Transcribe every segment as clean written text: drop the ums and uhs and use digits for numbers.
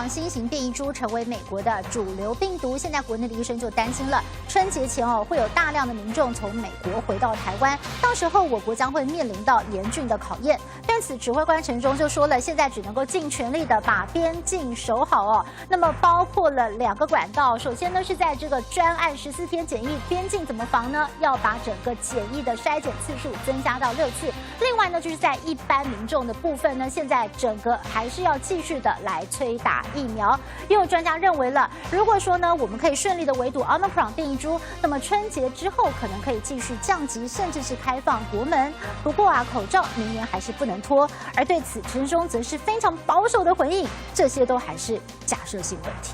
新型变异株成为美国的主流病毒，现在国内的医生就担心了，春节前会有大量的民众从美国回到台湾，到时候我国将会面临到严峻的考验。对此，指挥官陈忠就说了，现在只能够尽全力的把边境守好哦。那么包括了2个管道，首先呢是在这个专案14天检疫，边境怎么防呢？要把整个检疫的筛检次数增加到6次。另外呢，就是在一般民众的部分呢，现在整个还是要继续的来催打疫苗。也有专家认为了，如果说呢，我们可以顺利的围堵 Omicron 变异株，那么春节之后可能可以继续降级，甚至是开放国门。不过口罩明年还是不能脱。而对此，陈忠则是非常保守的回应，这些都还是假设性问题。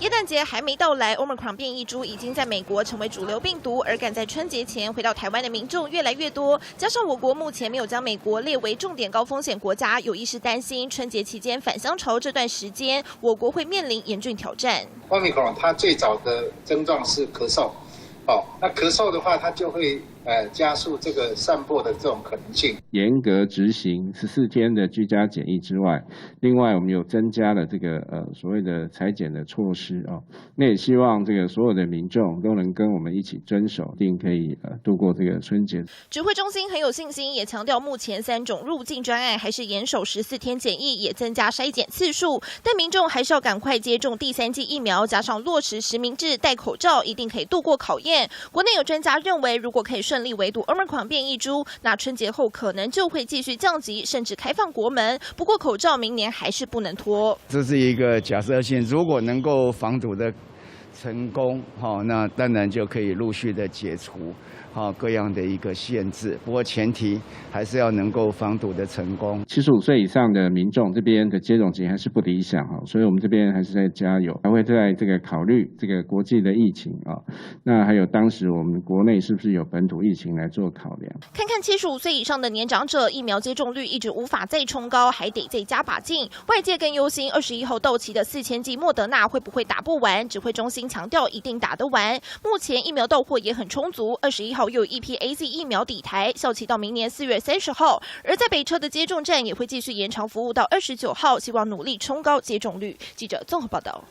耶诞节还没到来 ，Omicron 变异株已经在美国成为主流病毒，而赶在春节前回到台湾的民众越来越多。加上我国目前没有将美国列为重点高风险国家，有医师担心春节期间返乡潮这段时间，我国会面临严峻挑战。Omicron 它最早的症状是咳嗽，那咳嗽的话，它就会加速这个散播的这种可能性。严格执行14天的居家检疫之外，另外我们有增加了这个所谓的采检的措施那也希望这个所有的民众都能跟我们一起遵守，一定可以度过这个春节。指挥中心很有信心，也强调目前3种入境专案还是严守14天检疫，也增加筛检次数，但民众还是要赶快接种第3剂疫苗，加上落实实名制、戴口罩，一定可以度过考验。国内有专家认为，如果可以顺利围堵 Omicron 变异株，那春节后可能就会继续降级，甚至开放国门。不过口罩明年还是不能脱。这是一个假设性，如果能够防堵的成功，那当然就可以陆续的解除各样的一个限制。不过前提还是要能够防堵的成功。75岁以上的民众这边的接种期还是不理想所以我们这边还是在加油，还会在这个考虑这个国际的疫情那还有当时我们国内是不是有本土疫情来做考量。看看75岁以上的年长者疫苗接种率一直无法再冲高，还得再加把劲。外界更忧心21号到期的4000剂莫德纳会不会打不完，指挥中心强调一定打得完。目前疫苗到货也很充足，21号又有一批 AZ 疫苗抵台，效期到明年4月30号。而在北车的接种站也会继续延长服务到29号，希望努力冲高接种率。记者综合报道。